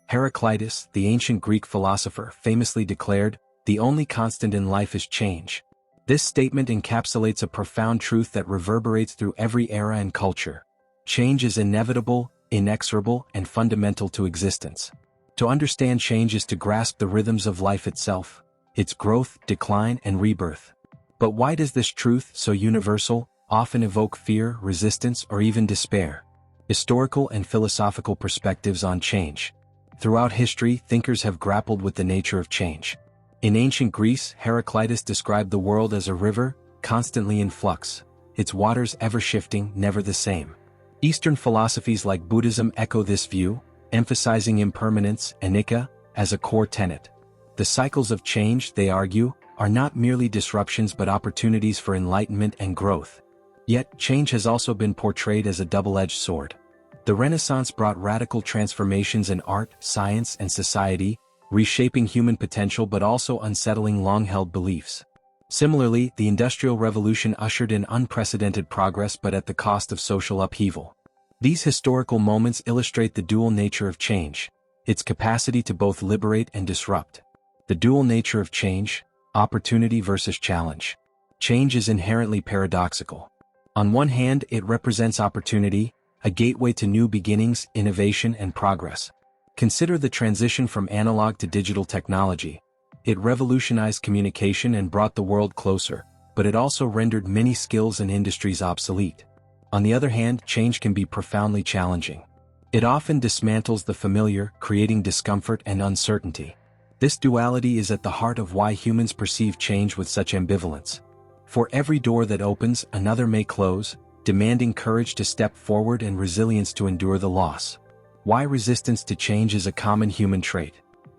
Heraclitus, the ancient Greek philosopher, famously declared, "The only constant in life is change." This statement encapsulates a profound truth that reverberates through every era and culture. Change is inevitable, inexorable, and fundamental to existence. To understand change is to grasp the rhythms of life itself, its growth, decline, and rebirth. But why does this truth, so universal, often evoke fear, resistance, or even despair? Historical and philosophical perspectives on change. Throughout history, thinkers have grappled with the nature of change. In ancient Greece, Heraclitus described the world as a river, constantly in flux, its waters ever shifting, never the same. Eastern philosophies like Buddhism echo this view, emphasizing impermanence, anicca, as a core tenet. The cycles of change, they argue, are not merely disruptions but opportunities for enlightenment and growth. Yet, change has also been portrayed as a double-edged sword. The Renaissance brought radical transformations in art, science, and society, reshaping human potential but also unsettling long-held beliefs. Similarly, the Industrial Revolution ushered in unprecedented progress but at the cost of social upheaval. These historical moments illustrate the dual nature of change, its capacity to both liberate and disrupt. The dual nature of change, opportunity versus challenge. Change is inherently paradoxical. On one hand, it represents opportunity, a gateway to new beginnings, innovation, and progress. Consider the transition from analog to digital technology. It revolutionized communication and brought the world closer, but it also rendered many skills and industries obsolete. On the other hand, change can be profoundly challenging. It often dismantles the familiar, creating discomfort and uncertainty. This duality is at the heart of why humans perceive change with such ambivalence. For every door that opens, another may close, demanding courage to step forward and resilience to endure the loss. Why resistance to change is a common human trait.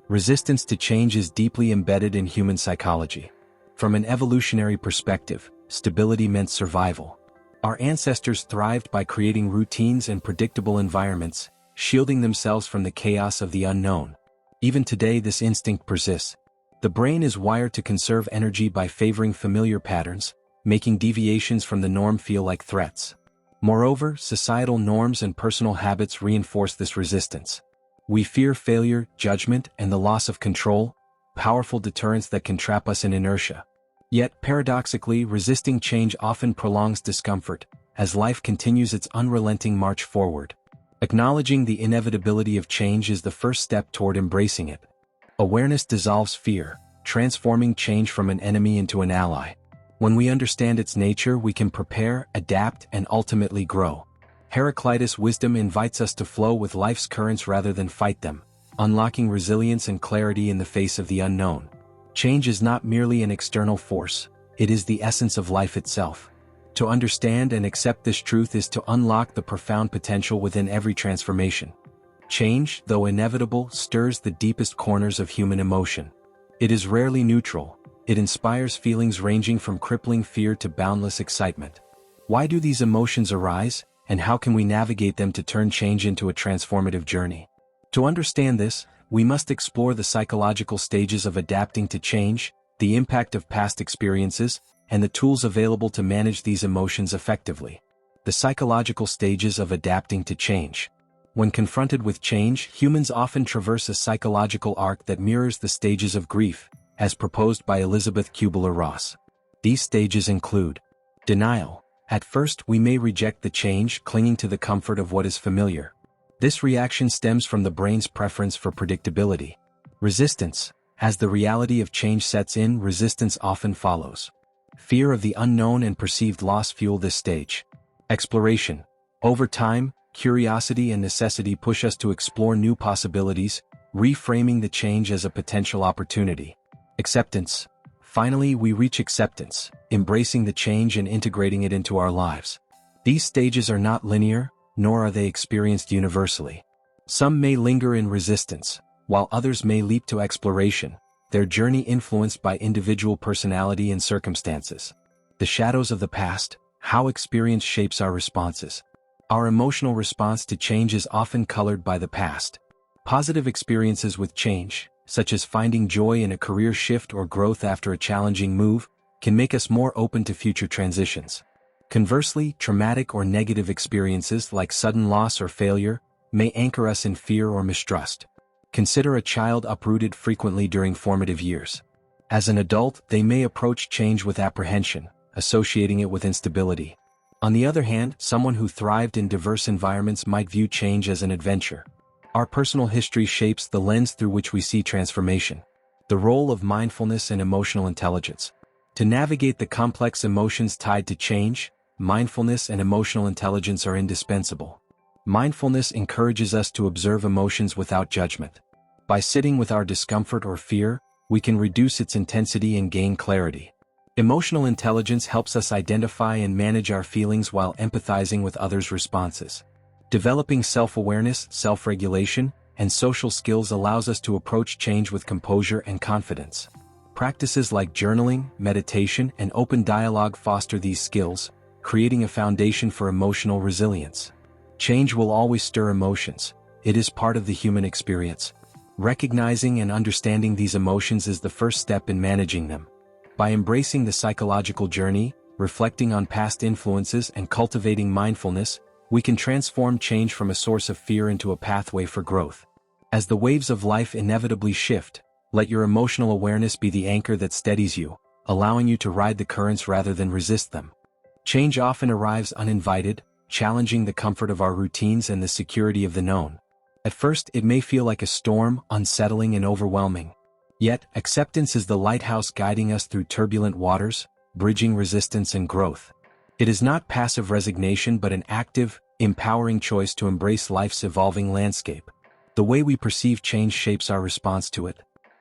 Resistance to change is deeply embedded in human psychology. From an evolutionary perspective, stability meant survival. Our ancestors thrived by creating routines and predictable environments, shielding themselves from the chaos of the unknown. Even today, this instinct persists. The brain is wired to conserve energy by favoring familiar patterns, making deviations from the norm feel like threats. Moreover, societal norms and personal habits reinforce this resistance. We fear failure, judgment, and the loss of control, powerful deterrents that can trap us in inertia. Yet, paradoxically, resisting change often prolongs discomfort, as life continues its unrelenting march forward. Acknowledging the inevitability of change is the first step toward embracing it. Awareness dissolves fear, transforming change from an enemy into an ally. When we understand its nature, we can prepare, adapt, and ultimately grow. Heraclitus' wisdom invites us to flow with life's currents rather than fight them, unlocking resilience and clarity in the face of the unknown. Change is not merely an external force, it is the essence of life itself. To understand and accept this truth is to unlock the profound potential within every transformation. Change, though inevitable, stirs the deepest corners of human emotion. It is rarely neutral. It inspires feelings ranging from crippling fear to boundless excitement. Why do these emotions arise, and how can we navigate them to turn change into a transformative journey? To understand this, we must explore the psychological stages of adapting to change, the impact of past experiences, and the tools available to manage these emotions effectively. The psychological stages of adapting to change. When confronted with change, humans often traverse a psychological arc that mirrors the stages of grief, as proposed by Elizabeth Kubler-Ross. These stages include denial. At first, we may reject the change, clinging to the comfort of what is familiar. This reaction stems from the brain's preference for predictability. Resistance. As the reality of change sets in, resistance often follows. Fear of the unknown and perceived loss fuel this stage. Exploration. Over time, curiosity and necessity push us to explore new possibilities, reframing the change as a potential opportunity. Acceptance. Finally, we reach acceptance, embracing the change and integrating it into our lives. These stages are not linear, nor are they experienced universally. Some may linger in resistance, while others may leap to exploration, their journey influenced by individual personality and circumstances. The shadows of the past, how experience shapes our responses. Our emotional response to change is often colored by the past. Positive experiences with change, such as finding joy in a career shift or growth after a challenging move, can make us more open to future transitions. Conversely, traumatic or negative experiences like sudden loss or failure may anchor us in fear or mistrust. Consider a child uprooted frequently during formative years. As an adult, they may approach change with apprehension, associating it with instability. On the other hand, someone who thrived in diverse environments might view change as an adventure. Our personal history shapes the lens through which we see transformation. The role of mindfulness and emotional intelligence. To navigate the complex emotions tied to change, mindfulness and emotional intelligence are indispensable. Mindfulness encourages us to observe emotions without judgment. By sitting with our discomfort or fear, we can reduce its intensity and gain clarity. Emotional intelligence helps us identify and manage our feelings while empathizing with others' responses. Developing self-awareness, self-regulation, and social skills allows us to approach change with composure and confidence. Practices like journaling, meditation, and open dialogue foster these skills, creating a foundation for emotional resilience. Change will always stir emotions. It is part of the human experience. Recognizing and understanding these emotions is the first step in managing them. By embracing the psychological journey, reflecting on past influences, and cultivating mindfulness, we can transform change from a source of fear into a pathway for growth. As the waves of life inevitably shift, let your emotional awareness be the anchor that steadies you, allowing you to ride the currents rather than resist them. Change often arrives uninvited, challenging the comfort of our routines and the security of the known. At first, it may feel like a storm, unsettling and overwhelming. Yet, acceptance is the lighthouse guiding us through turbulent waters, bridging resistance and growth. It is not passive resignation but an active, empowering choice to embrace life's evolving landscape. The way we perceive change shapes our response to it.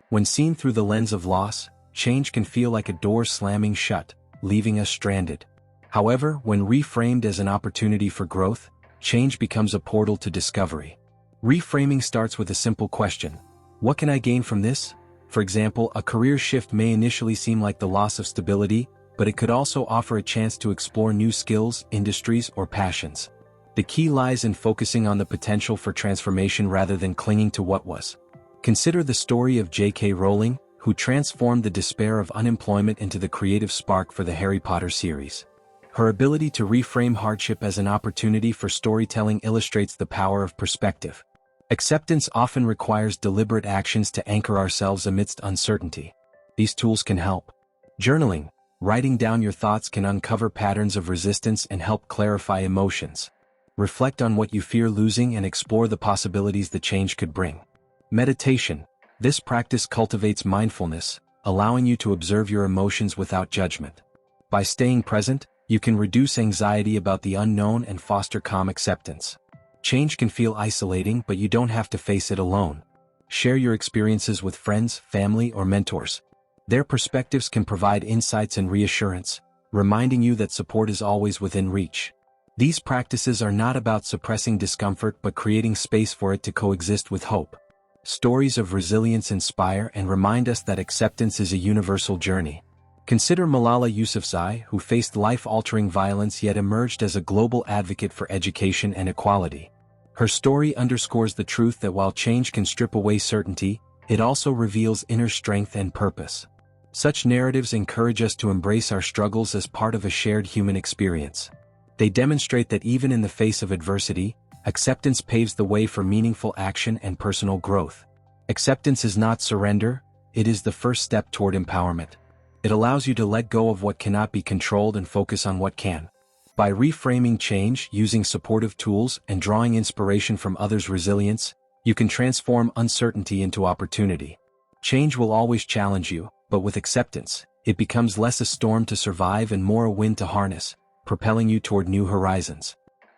When seen through the lens of loss, change can feel like a door slamming shut, leaving us stranded. However, when reframed as an opportunity for growth, change becomes a portal to discovery. Reframing starts with a simple question: what can I gain from this? For example, a career shift may initially seem like the loss of stability, but it could also offer a chance to explore new skills, industries, or passions. The key lies in focusing on the potential for transformation rather than clinging to what was. Consider the story of J.K. Rowling, who transformed the despair of unemployment into the creative spark for the Harry Potter series. Her ability to reframe hardship as an opportunity for storytelling illustrates the power of perspective. Acceptance often requires deliberate actions to anchor ourselves amidst uncertainty. These tools can help. Journaling, writing down your thoughts can uncover patterns of resistance and help clarify emotions. Reflect on what you fear losing and explore the possibilities the change could bring. Meditation, this practice cultivates mindfulness, allowing you to observe your emotions without judgment. By staying present, you can reduce anxiety about the unknown and foster calm acceptance. Change can feel isolating, but you don't have to face it alone. Share your experiences with friends, family, or mentors. Their perspectives can provide insights and reassurance, reminding you that support is always within reach. These practices are not about suppressing discomfort but creating space for it to coexist with hope. Stories of resilience inspire and remind us that acceptance is a universal journey. Consider Malala Yousafzai, who faced life-altering violence yet emerged as a global advocate for education and equality. Her story underscores the truth that while change can strip away certainty, it also reveals inner strength and purpose. Such narratives encourage us to embrace our struggles as part of a shared human experience. They demonstrate that even in the face of adversity, acceptance paves the way for meaningful action and personal growth. Acceptance is not surrender, it is the first step toward empowerment. It allows you to let go of what cannot be controlled and focus on what can. By reframing change, using supportive tools, and drawing inspiration from others' resilience, you can transform uncertainty into opportunity. Change will always challenge you, but with acceptance, it becomes less a storm to survive and more a wind to harness, propelling you toward new horizons.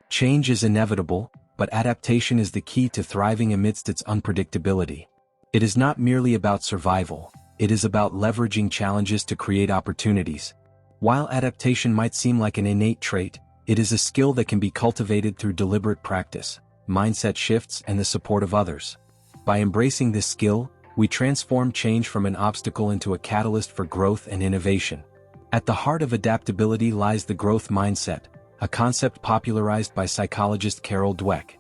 Change is inevitable, but adaptation is the key to thriving amidst its unpredictability. It is not merely about survival, it is about leveraging challenges to create opportunities. While adaptation might seem like an innate trait, it is a skill that can be cultivated through deliberate practice, mindset shifts, and the support of others. By embracing this skill, we transform change from an obstacle into a catalyst for growth and innovation. At the heart of adaptability lies the growth mindset, a concept popularized by psychologist Carol Dweck.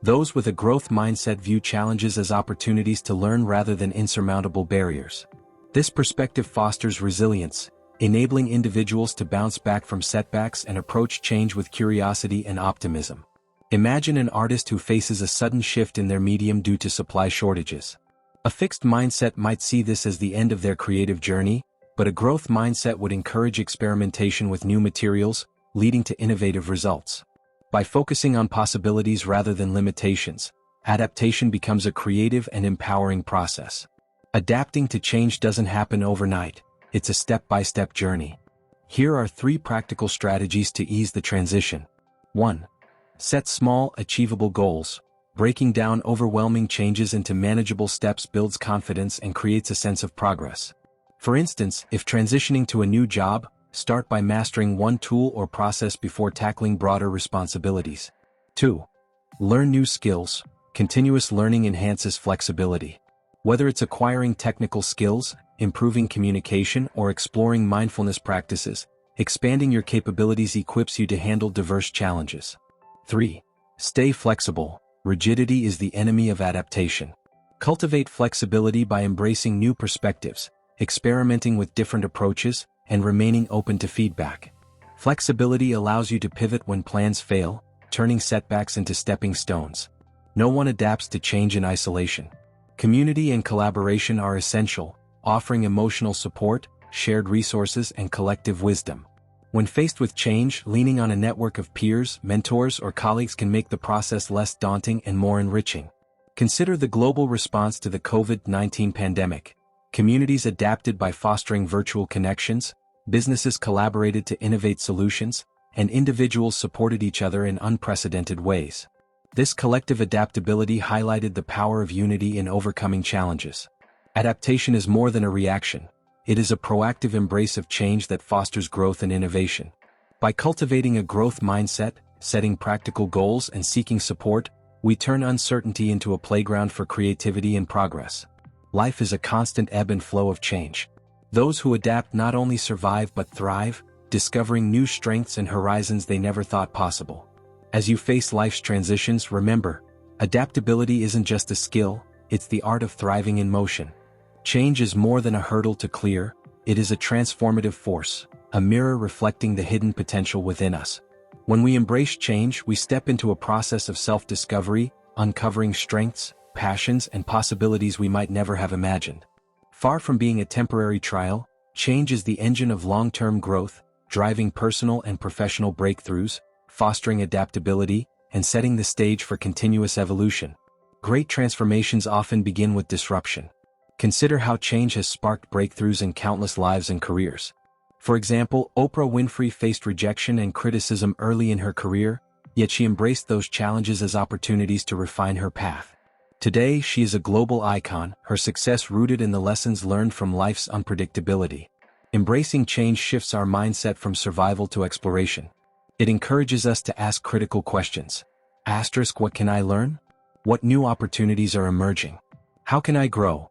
Those with a growth mindset view challenges as opportunities to learn rather than insurmountable barriers. This perspective fosters resilience, enabling individuals to bounce back from setbacks and approach change with curiosity and optimism. Imagine an artist who faces a sudden shift in their medium due to supply shortages. A fixed mindset might see this as the end of their creative journey, but a growth mindset would encourage experimentation with new materials, leading to innovative results. By focusing on possibilities rather than limitations, adaptation becomes a creative and empowering process. Adapting to change doesn't happen overnight, it's a step-by-step journey. Here are 3 practical strategies to ease the transition. 1. Set small, achievable goals. Breaking down overwhelming changes into manageable steps builds confidence and creates a sense of progress. For instance, if transitioning to a new job, start by mastering one tool or process before tackling broader responsibilities. 2. Learn new skills. Continuous learning enhances flexibility. Whether it's acquiring technical skills, improving communication, or exploring mindfulness practices, expanding your capabilities equips you to handle diverse challenges. 3. Stay flexible. Rigidity is the enemy of adaptation. Cultivate flexibility by embracing new perspectives, experimenting with different approaches, and remaining open to feedback. Flexibility allows you to pivot when plans fail, turning setbacks into stepping stones. No one adapts to change in isolation. Community and collaboration are essential, offering emotional support, shared resources, and collective wisdom. When faced with change, leaning on a network of peers, mentors, or colleagues can make the process less daunting and more enriching. Consider the global response to the COVID-19 pandemic. Communities adapted by fostering virtual connections, businesses collaborated to innovate solutions, and individuals supported each other in unprecedented ways. This collective adaptability highlighted the power of unity in overcoming challenges. Adaptation is more than a reaction. It is a proactive embrace of change that fosters growth and innovation. By cultivating a growth mindset, setting practical goals, and seeking support, we turn uncertainty into a playground for creativity and progress. Life is a constant ebb and flow of change. Those who adapt not only survive but thrive, discovering new strengths and horizons they never thought possible. As you face life's transitions, remember, adaptability isn't just a skill, it's the art of thriving in motion. Change is more than a hurdle to clear, it is a transformative force, a mirror reflecting the hidden potential within us. When we embrace change, we step into a process of self-discovery, uncovering strengths, passions, and possibilities we might never have imagined. Far from being a temporary trial, change is the engine of long-term growth, driving personal and professional breakthroughs, fostering adaptability, and setting the stage for continuous evolution. Great transformations often begin with disruption. Consider how change has sparked breakthroughs in countless lives and careers. For example, Oprah Winfrey faced rejection and criticism early in her career, yet she embraced those challenges as opportunities to refine her path. Today, she is a global icon, her success rooted in the lessons learned from life's unpredictability. Embracing change shifts our mindset from survival to exploration. It encourages us to ask critical questions. What can I learn? What new opportunities are emerging? How can I grow?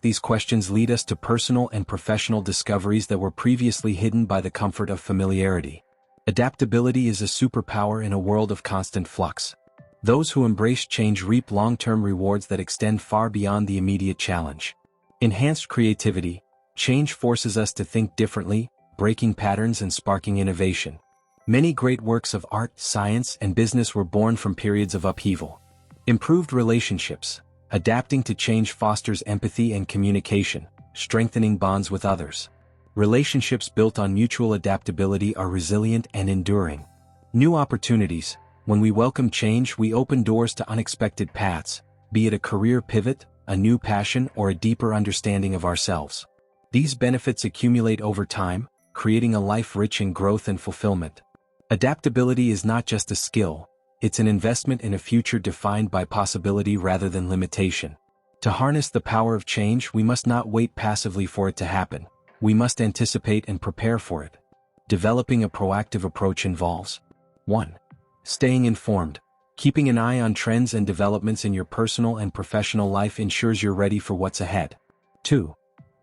These questions lead us to personal and professional discoveries that were previously hidden by the comfort of familiarity. Adaptability is a superpower in a world of constant flux. Those who embrace change reap long-term rewards that extend far beyond the immediate challenge. Enhanced creativity. Change forces us to think differently, breaking patterns and sparking innovation. Many great works of art, science, and business were born from periods of upheaval. Improved relationships. Adapting to change fosters empathy and communication, strengthening bonds with others. Relationships built on mutual adaptability are resilient and enduring. New opportunities. When we welcome change, we open doors to unexpected paths, be it a career pivot, a new passion, or a deeper understanding of ourselves. These benefits accumulate over time, creating a life rich in growth and fulfillment. Adaptability is not just a skill, it's an investment in a future defined by possibility rather than limitation. To harness the power of change, we must not wait passively for it to happen. We must anticipate and prepare for it. Developing a proactive approach involves 1. Staying informed. Keeping an eye on trends and developments in your personal and professional life ensures you're ready for what's ahead. 2.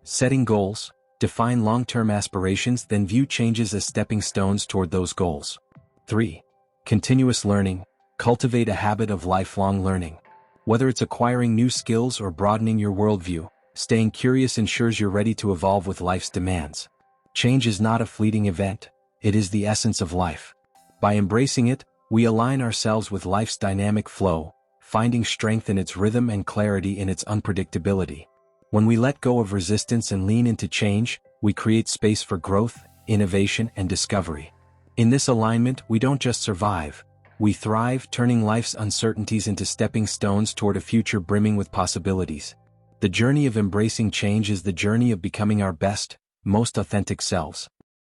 Setting goals. Define long-term aspirations, then view changes as stepping stones toward those goals. 3. Continuous learning. Cultivate a habit of lifelong learning. Whether it's acquiring new skills or broadening your worldview, staying curious ensures you're ready to evolve with life's demands. Change is not a fleeting event, it is the essence of life. By embracing it, We align ourselves with life's dynamic flow, finding strength in its rhythm and clarity in its unpredictability. When we let go of resistance and lean into change, we create space for growth, innovation, and discovery. In this alignment, we don't just survive, we thrive, turning life's uncertainties into stepping stones toward a future brimming with possibilities. The journey of embracing change is the journey of becoming our best, most authentic selves.